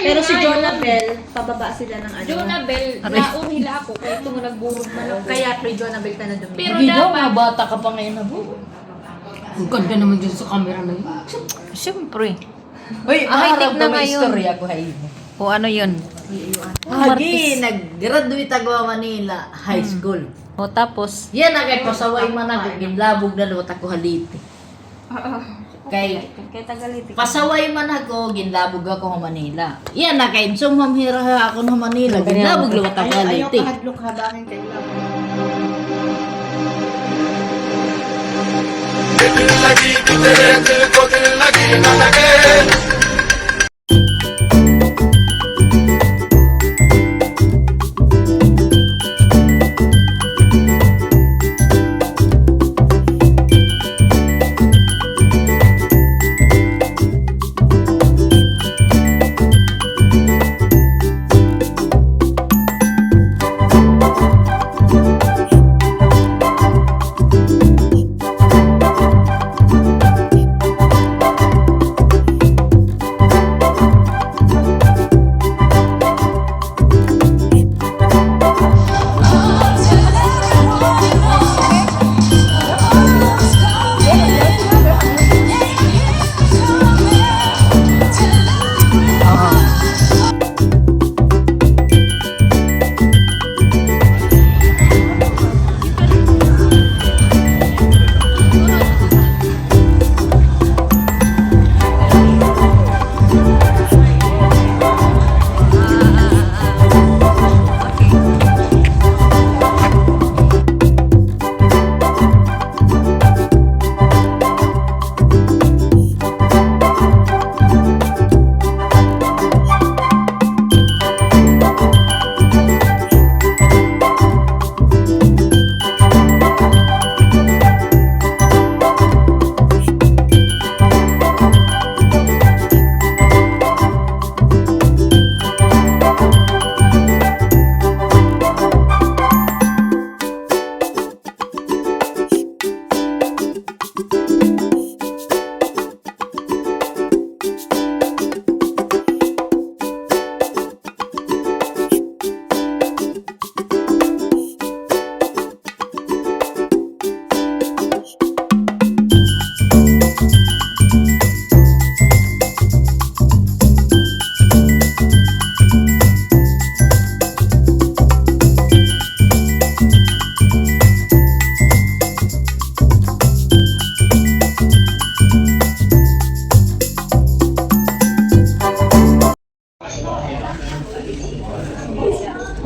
Pero si Jonabel, pababa sila ng ano. Jonabel, naon nila ako kaya ito mo nagburog man ako. Kaya pre Jonabel ka na dumi. Pero Hindi daw, dapat, mga bata ka pa ngayon na bu. Ang ganda naman dyan sa camera na yun. Siyempre. Uy, high-tech na may ngayon. istorya ko hay. O ano yun? Hagi, nag-graduate ako Manila High School. O tapos, Yan na kay pasaway man ako, ginlabog na luwat ako haliti. Kay kay Tagalite. pasaway man ako, ginlabog ako sa Manila. Yan na kay sumamhira ako sa Manila, ginlabog luwat ako haliti. Ayaw kahadlok habangin kayo lang.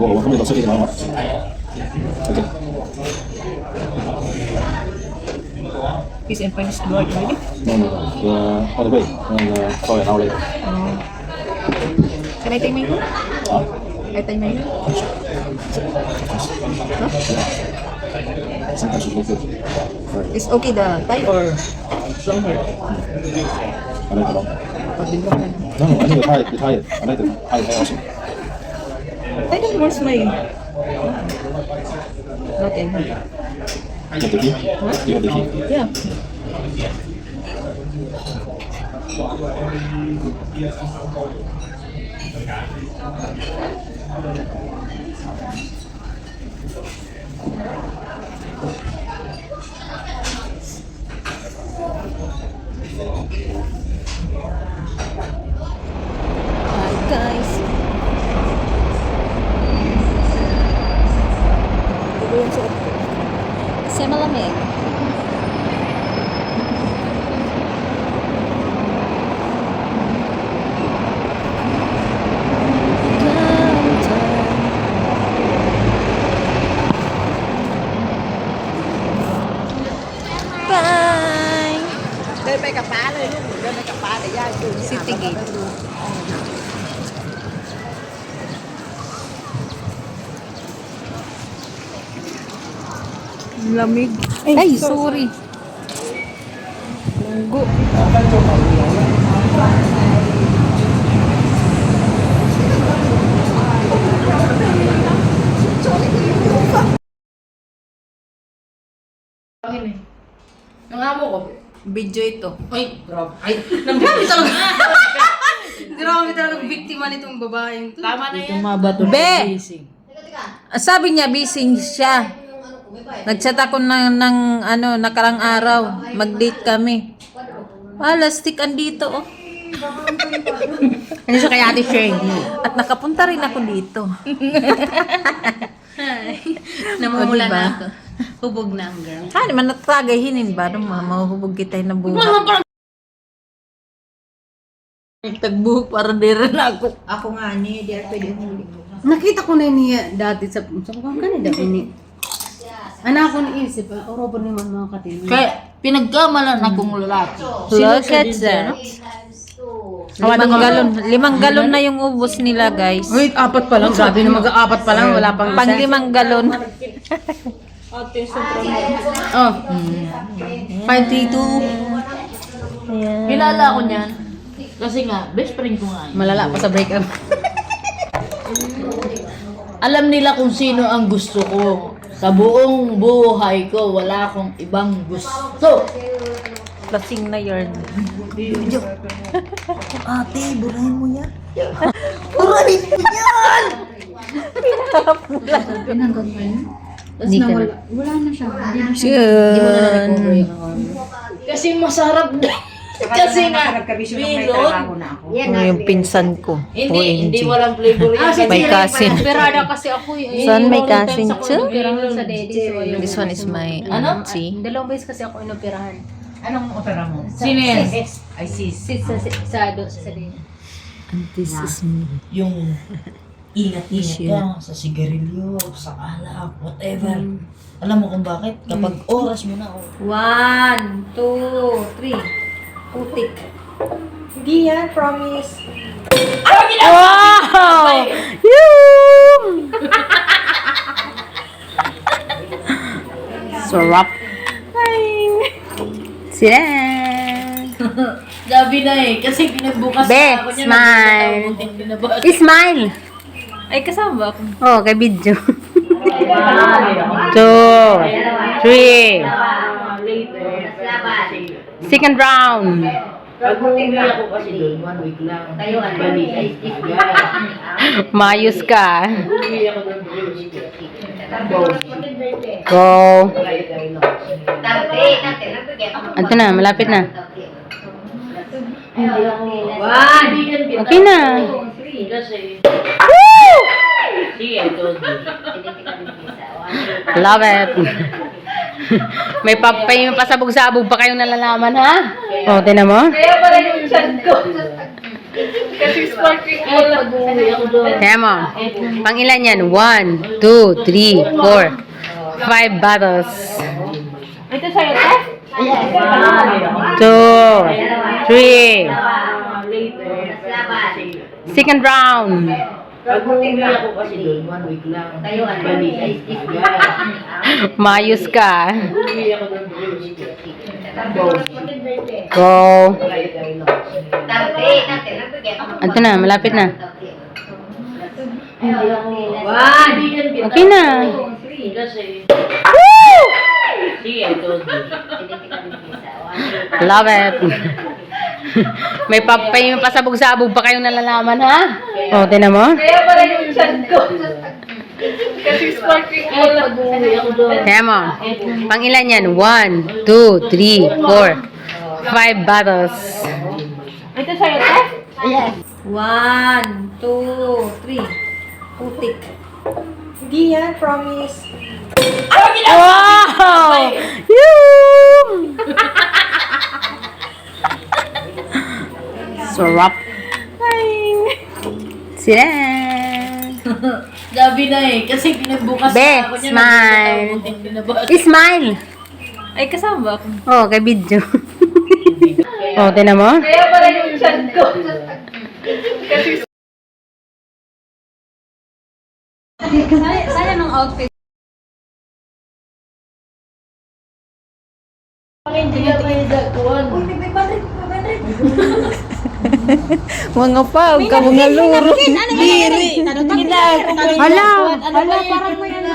我后面都设计好了。OK。 Peace and Finest Lord, really? No, no, on the way. Sorry, an hour later. Can I take my phone? Huh? I take my phone? Sometimes you go through. Is okay the tie or long hair? I like the long. Pag-bilog na. No, no, I need to tie it. You tie it. I like the tie it also. I don't want my... Not in here. You have the key? You have the key? Yeah. Hi guys. Ito yung suot ko. Kasi malamig. Bye! เดินไปกับป้าเลยลูกเดินไปกับป้าแต่ย่าอยู่นี่ City Gate. Lamig. Ay, sorry. Munggo. Yung amo ko. Video ito. Ay, grabe. Ay, nandito talaga. Grabe talaga biktima nitong babaeng to. Tama na yan. Tumabato Be! gising. Sabi niya, busy siya. Nag-chat ako ng nakarang araw. Mag-date kami. Lastik andito, oh. Ano siya kay Ate Shirley? At nakapunta rin ako dito. Namumula O, diba? na ako. Hubog na ang girl. Hani man natagay hinin ba? Mahuhubog kita na buhok. Tagbuhok para dire na ako. Ako nga ni, di ako pwede huli. Nakita ko na niya dati sa kung kanina ini. Anak ko naisip, oro pa naman mga katin. Kaya pinagkamalan akong lalaki. Look at that. 5 galon na yung ubos nila, guys. Wait, 4 pa lang. Grabe na mag-4 pa lang. Wala pang Pang 5 galon. Oh. 532. Kilala ko niyan. Kasi nga, best friend ko nga yun. Malala pa sa breakup. Alam nila kung sino ang gusto ko. Sa buong buhay ko, wala akong ibang gusto. Lasing na yarn. Ate, burahin mo yan. Tapos na wala na siya. Yun. Kasi masarap na. Kasi nga, bilog. Yung pinsan ko. Hindi OMG. walang flavor yan. May cousin. Perada kasi ako eh. Son, may cousin too? Inoperahan sa daddy. So, ayun. This one is my, Ano? see? Dalawang beses kasi ako inoperahan. Anong opera mo? Sino yan? Ay, sis. Sa daddy. And this is me. Yung ingat-ingat ka sa sigarilyo, sa alak, whatever. Alam mo kung bakit? Kapag oras mo na, 1, 2, 3. Putik. Hindi yan, promise. Wow! Yun! Sarap. Sila. Gabi na eh, kasi pinagbukas Be, na ako niya. smile. Smile. Ay, kasama ba ako? Oh, kay video. 2, 3. Second round. Pag-uwi ako kasi doon, 1 week lang. Mayos ka. Uwi ako doon, Go. Ito na, malapit na. Okay na. Kasi, see, I told you. Love it. May pasabog-sabog pa kayong nalalaman, ha? O, tinan mo? Kaya pala yung chan ko. Kasi sparkling ko lang. Pag-uwi ako doon. Tinan mo. Pang ilan yan? 1, 2, 3, 4, 5 bottles. Ito sa'yo, te? 2, 3. Second round. Pag-uwi ako kasi doon, 1 week lang. Mayos ka. Uwi ako doon, Go. Ito na, malapit na. Okay na. Kasi, see, I told you. Love it. May pasabog-sabog pa kayong nalalaman, ha? O, tinan mo? Kaya pala yung chan ko. Kasi sparkling ko lang. Pag-uwi ako doon. Tinan mo. Pang ilan yan? 1, 2, 3, 4, 5 bottles. Ito sa'yo, te? 1, 2, 3. Putik. Hindi yan, promise. Wow! Yun! Sarap. Sila. Gabi na eh, kasi pinagbukas Be, na ako niya. smile. Smile. Ay, kasama ba ako? Oh, kay video. Oh, tinan mo? Kaya pala yung chan ko. Kasi Sayang ng outfit. Hindi ka may dakuan. Mga pag, ka mga luro. Diri. Hala. Hala, parang may ano.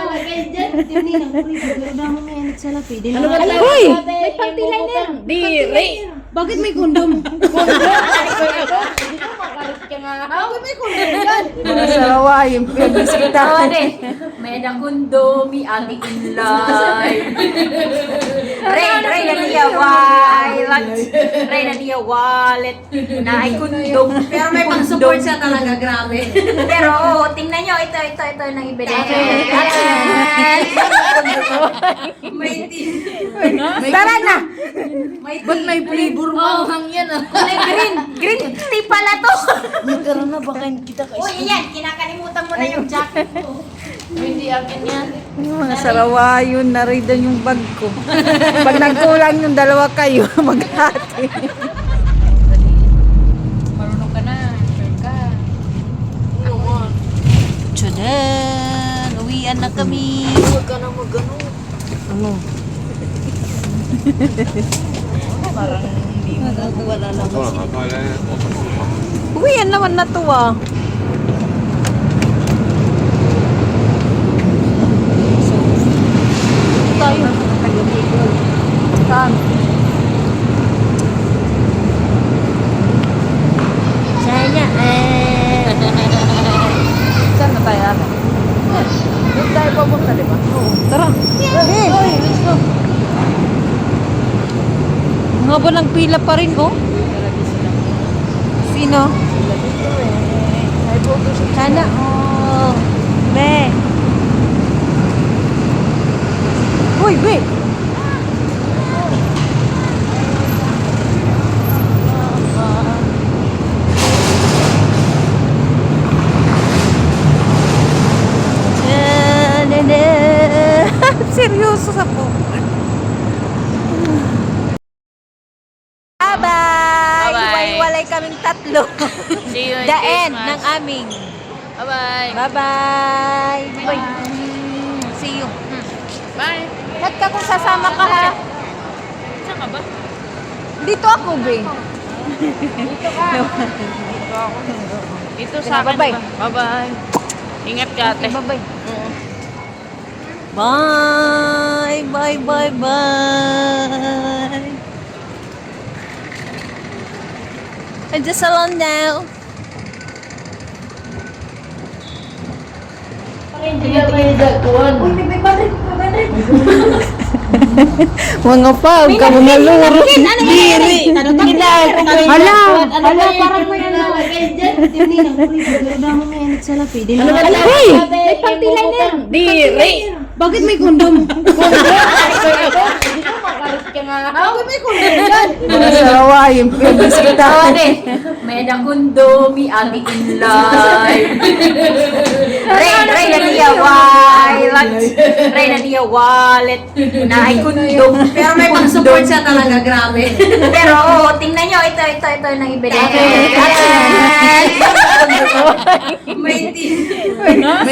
Hoy! May pagtilay na yan. Diri. Bakit may kondom? ka nga. Ako may kundan. Mga sarawayan, pinag-bisita. May nakundo, mi ati inlay. Ray na niya wallet. Ray na niya wallet. Na ay kundong. Pero may pang-support siya talaga, grabe. Pero oo, tingnan nyo, ito yung nang ibinigay. Tara na! Ba't may flavor mo? Hangyan ah. Green tea pala to. Nagkaroon na, baka kita ka. Uy, yan, kinakalimutan mo na yung jacket ko. Hindi akin yan. Yung mga sarawayon, naridan yung bag ko. Pag nagkulang yung dalawa kayo, maghati. Marunong ka na. Sure ka. Tsudan! Uwian na kami. Huwag ka na mag-ano. Ano? Parang hindi mo na wala lang. Uwian naman na to ah. Tayo. Saan? Sana Saan na tayo ate? Doon tayo papunta, di ba? Oo. Tara. Let's go. Ang haba ng pila pa rin, oh. Sino? Sana, oh. Be. Uy, be. Seryoso sa po. Bye-bye! Bye-bye. Iwalay kaming tatlo. See you in The end Christmas. ng aming. Bye-bye. Bye-bye! Uy, see you. Bye. Ba't ka kung sasama ka ha? Saan ka ba? Dito ako, Bray. Dito sa akin. Bye-bye. Bye-bye. Ingat ka, ate. Bye-bye. Bye! Bye, bye, bye! I'm just alone now. Mga pag, ka mga luro. Diri. Hala! Hala, parang may ano. Hoy! May pang-liner. Diri. Bakit may kondom? Ako may kundong. Mga sarawayan, pinag-bisita. May nakundo, mi ati inlay. Ray na niya wallet. Ray na niya wallet. Na ay kundong. Pero may pang-support siya talaga, grabe. Pero oo, tingnan nyo, ito yung nang ibinigay.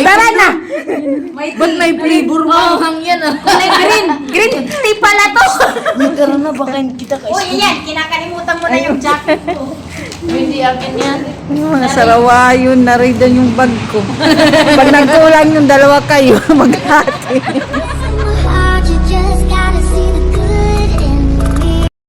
Tara na! Ba't may flavor mo? Hangyan ah. Green tea pala to. Nagkaroon na, baka kita ka. Uy, yan, kinakalimutan mo na yung jacket ko. Hindi akin yan. Yung mga sarawayon, naridan yung bag ko. Pag nagkulang yung dalawa kayo, maghati.